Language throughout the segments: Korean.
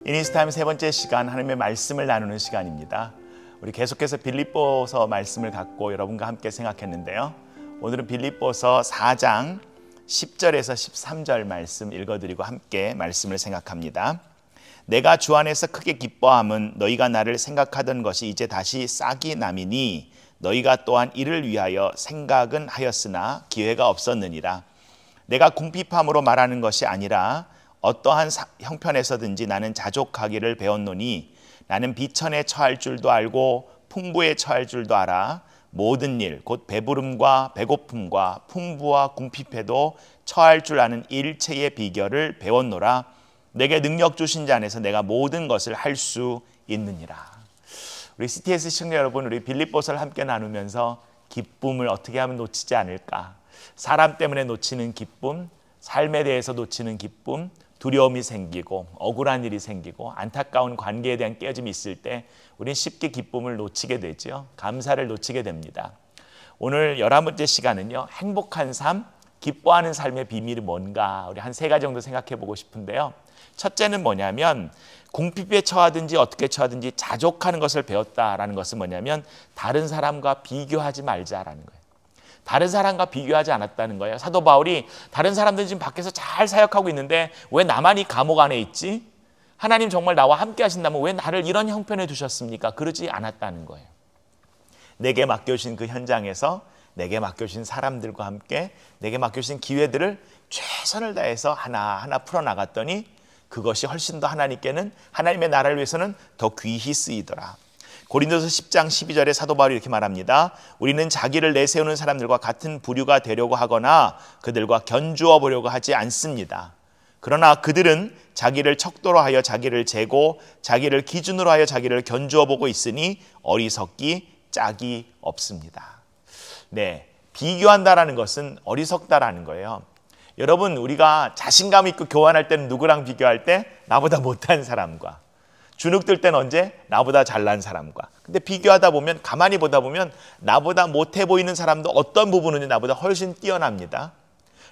이니스타임 세 번째 시간, 하나님의 말씀을 나누는 시간입니다. 우리 계속해서 빌립보서 말씀을 갖고 여러분과 함께 생각했는데요. 오늘은 빌립보서 4장 10절에서 13절 말씀 읽어드리고 함께 말씀을 생각합니다. 내가 주 안에서 크게 기뻐함은 너희가 나를 생각하던 것이 이제 다시 싹이 남이니 너희가 또한 이를 위하여 생각은 하였으나 기회가 없었느니라. 내가 궁핍함으로 말하는 것이 아니라 어떠한 형편에서든지 나는 자족하기를 배웠노니 나는 비천에 처할 줄도 알고 풍부에 처할 줄도 알아. 모든 일 곧 배부름과 배고픔과 풍부와 궁핍에도 처할 줄 아는 일체의 비결을 배웠노라. 내게 능력 주신 자 안에서 내가 모든 것을 할 수 있느니라. 우리 CTS 시청자 여러분, 우리 빌립보서를 함께 나누면서 기쁨을 어떻게 하면 놓치지 않을까? 사람 때문에 놓치는 기쁨, 삶에 대해서 놓치는 기쁨, 두려움이 생기고 억울한 일이 생기고 안타까운 관계에 대한 깨짐이 있을 때 우리는 쉽게 기쁨을 놓치게 되죠. 감사를 놓치게 됩니다. 오늘 11번째 시간은요, 행복한 삶, 기뻐하는 삶의 비밀이 뭔가 우리 한 3가지 정도 생각해 보고 싶은데요. 첫째는 뭐냐면 궁핍에 처하든지 어떻게 처하든지 자족하는 것을 배웠다라는 것은 뭐냐면 다른 사람과 비교하지 말자라는 거예요. 다른 사람과 비교하지 않았다는 거예요. 사도 바울이 다른 사람들은 지금 밖에서 잘 사역하고 있는데 왜 나만 이 감옥 안에 있지? 하나님 정말 나와 함께 하신다면 왜 나를 이런 형편에 두셨습니까? 그러지 않았다는 거예요. 내게 맡겨주신 그 현장에서 내게 맡겨주신 사람들과 함께 내게 맡겨주신 기회들을 최선을 다해서 하나하나 풀어나갔더니 그것이 훨씬 더 하나님께는, 하나님의 나라를 위해서는 더 귀히 쓰이더라. 고린도서 10장 12절에 사도 바울이 이렇게 말합니다. 우리는 자기를 내세우는 사람들과 같은 부류가 되려고 하거나 그들과 견주어 보려고 하지 않습니다. 그러나 그들은 자기를 척도로 하여 자기를 재고 자기를 기준으로 하여 자기를 견주어 보고 있으니 어리석기 짝이 없습니다. 네, 비교한다라는 것은 어리석다라는 거예요. 여러분, 우리가 자신감 있고 교환할 때는 누구랑 비교할 때? 나보다 못한 사람과. 주눅들 때는 언제? 나보다 잘난 사람과. 근데 비교하다 보면, 가만히 보다 보면 나보다 못해 보이는 사람도 어떤 부분은 나보다 훨씬 뛰어납니다.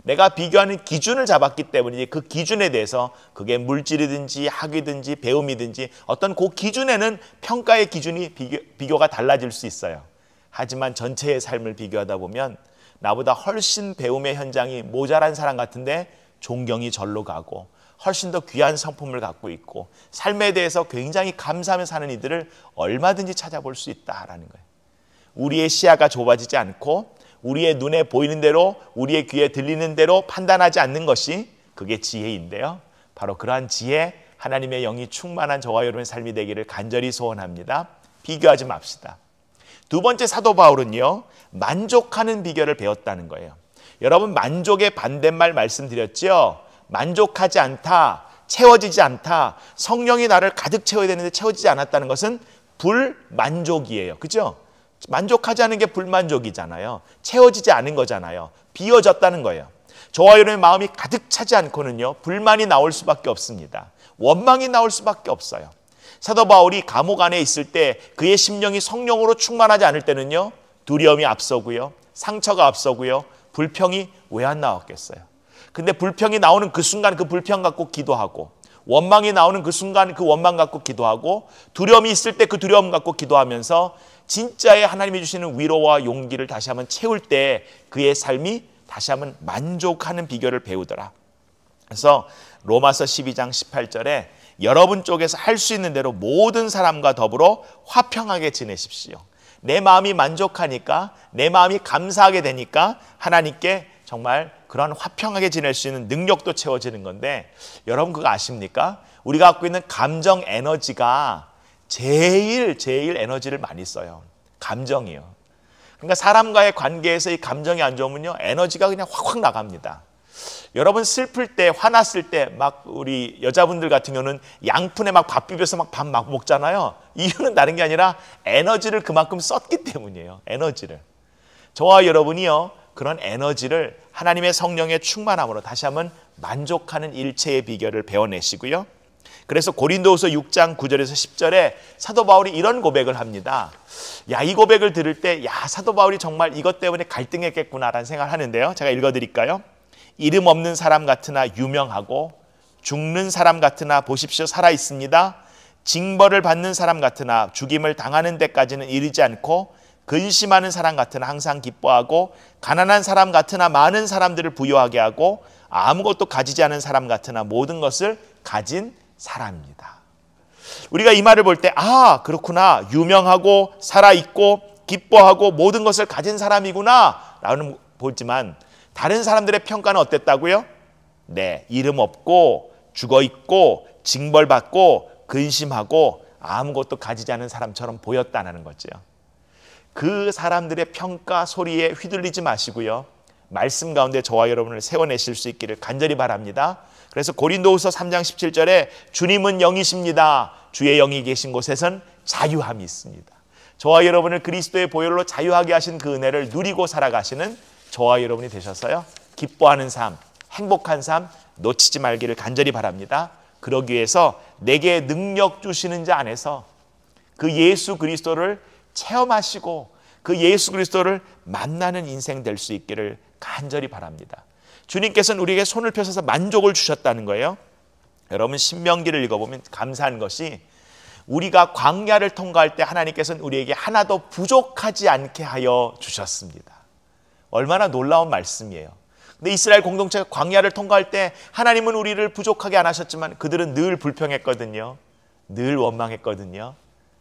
내가 비교하는 기준을 잡았기 때문에 그 기준에 대해서 그게 물질이든지 학위든지 배움이든지 어떤 그 기준에는 평가의 기준이 비교가 달라질 수 있어요. 하지만 전체의 삶을 비교하다 보면 나보다 훨씬 배움의 현장이 모자란 사람 같은데 존경이 절로 가고 훨씬 더 귀한 성품을 갖고 있고 삶에 대해서 굉장히 감사하며 사는 이들을 얼마든지 찾아볼 수 있다라는 거예요. 우리의 시야가 좁아지지 않고 우리의 눈에 보이는 대로, 우리의 귀에 들리는 대로 판단하지 않는 것이 그게 지혜인데요. 바로 그러한 지혜, 하나님의 영이 충만한 저와 여러분의 삶이 되기를 간절히 소원합니다. 비교하지 맙시다. 두 번째, 사도 바울은요, 만족하는 비결을 배웠다는 거예요. 여러분, 만족의 반대말 말씀드렸죠? 만족하지 않다, 채워지지 않다, 성령이 나를 가득 채워야 되는데 채워지지 않았다는 것은 불만족이에요. 그죠? 만족하지 않은 게 불만족이잖아요. 채워지지 않은 거잖아요. 비워졌다는 거예요. 저와 여러분의 마음이 가득 차지 않고는요, 불만이 나올 수밖에 없습니다. 원망이 나올 수밖에 없어요. 사도 바울이 감옥 안에 있을 때 그의 심령이 성령으로 충만하지 않을 때는요, 두려움이 앞서고요, 상처가 앞서고요, 불평이 왜 안 나왔겠어요? 근데 불평이 나오는 그 순간 그 불평 갖고 기도하고, 원망이 나오는 그 순간 그 원망 갖고 기도하고, 두려움이 있을 때 그 두려움 갖고 기도하면서 진짜의 하나님이 주시는 위로와 용기를 다시 한번 채울 때 그의 삶이 다시 한번 만족하는 비결을 배우더라. 그래서 로마서 12장 18절에 여러분 쪽에서 할 수 있는 대로 모든 사람과 더불어 화평하게 지내십시오. 내 마음이 만족하니까, 내 마음이 감사하게 되니까 하나님께 정말 그런 화평하게 지낼 수 있는 능력도 채워지는 건데, 여러분 그거 아십니까? 우리가 갖고 있는 감정 에너지가 제일 에너지를 많이 써요. 감정이요. 그러니까 사람과의 관계에서 이 감정이 안 좋으면요, 에너지가 그냥 확확 나갑니다. 여러분 슬플 때, 화났을 때 막 우리 여자분들 같은 경우는 양푼에 막 밥 비벼서 막 밥 막 먹잖아요. 이유는 다른 게 아니라 에너지를 그만큼 썼기 때문이에요. 에너지를. 저와 여러분이요, 그런 에너지를 하나님의 성령의 충만함으로 다시 한번 만족하는 일체의 비결을 배워내시고요. 그래서 고린도후서 6장 9절에서 10절에 사도 바울이 이런 고백을 합니다. 야, 이 고백을 들을 때, 야, 사도 바울이 정말 이것 때문에 갈등했겠구나라는 생각을 하는데요. 제가 읽어드릴까요? 이름 없는 사람 같으나 유명하고 죽는 사람 같으나 보십시오 살아 있습니다. 징벌을 받는 사람 같으나 죽임을 당하는 데까지는 이르지 않고 근심하는 사람 같으나 항상 기뻐하고 가난한 사람 같으나 많은 사람들을 부유하게 하고 아무것도 가지지 않은 사람 같으나 모든 것을 가진 사람입니다. 우리가 이 말을 볼 때 그렇구나, 유명하고 살아있고 기뻐하고 모든 것을 가진 사람이구나 라는 보지만 다른 사람들의 평가는 어땠다고요? 네, 이름 없고 죽어있고 징벌받고 근심하고 아무것도 가지지 않은 사람처럼 보였다는 거죠. 그 사람들의 평가 소리에 휘둘리지 마시고요, 말씀 가운데 저와 여러분을 세워내실 수 있기를 간절히 바랍니다. 그래서 고린도후서 3장 17절에 주님은 영이십니다. 주의 영이 계신 곳에선 자유함이 있습니다. 저와 여러분을 그리스도의 보혈로 자유하게 하신 그 은혜를 누리고 살아가시는 저와 여러분이 되셔서요, 기뻐하는 삶, 행복한 삶 놓치지 말기를 간절히 바랍니다. 그러기 위해서 내게 능력 주시는 자 안에서 그 예수 그리스도를 체험하시고 그 예수 그리스도를 만나는 인생 될 수 있기를 간절히 바랍니다. 주님께서는 우리에게 손을 펴셔서 만족을 주셨다는 거예요. 여러분 신명기를 읽어보면 감사한 것이 우리가 광야를 통과할 때 하나님께서는 우리에게 하나도 부족하지 않게 하여 주셨습니다. 얼마나 놀라운 말씀이에요. 근데 이스라엘 공동체가 광야를 통과할 때 하나님은 우리를 부족하게 안 하셨지만 그들은 늘 불평했거든요. 늘 원망했거든요.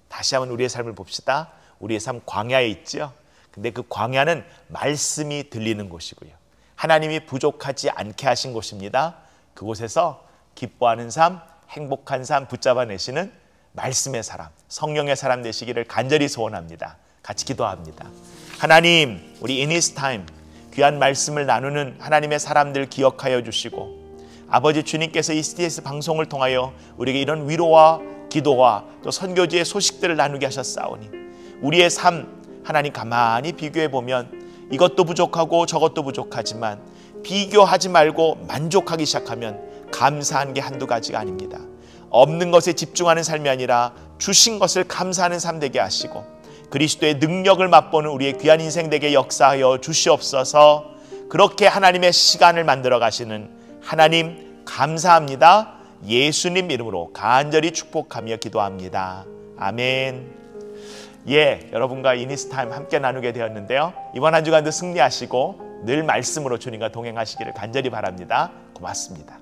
다시 한번 우리의 삶을 봅시다. 우리의 삶 광야에 있죠. 근데 그 광야는 말씀이 들리는 곳이고요, 하나님이 부족하지 않게 하신 곳입니다. 그곳에서 기뻐하는 삶, 행복한 삶 붙잡아내시는 말씀의 사람, 성령의 사람 되시기를 간절히 소원합니다. 같이 기도합니다. 하나님, 우리 In His Time 귀한 말씀을 나누는 하나님의 사람들 기억하여 주시고, 아버지 주님께서 이 CTS 방송을 통하여 우리에게 이런 위로와 기도와 또 선교지의 소식들을 나누게 하셨사오니 우리의 삶 하나님 가만히 비교해 보면 이것도 부족하고 저것도 부족하지만 비교하지 말고 만족하기 시작하면 감사한 게 한두 가지가 아닙니다. 없는 것에 집중하는 삶이 아니라 주신 것을 감사하는 삶 되게 하시고 그리스도의 능력을 맛보는 우리의 귀한 인생 되게 역사하여 주시옵소서. 그렇게 하나님의 시간을 만들어 가시는 하나님 감사합니다. 예수님 이름으로 간절히 축복하며 기도합니다. 아멘. 여러분과 이니스타임 함께 나누게 되었는데요, 이번 한 주간도 승리하시고 늘 말씀으로 주님과 동행하시기를 간절히 바랍니다. 고맙습니다.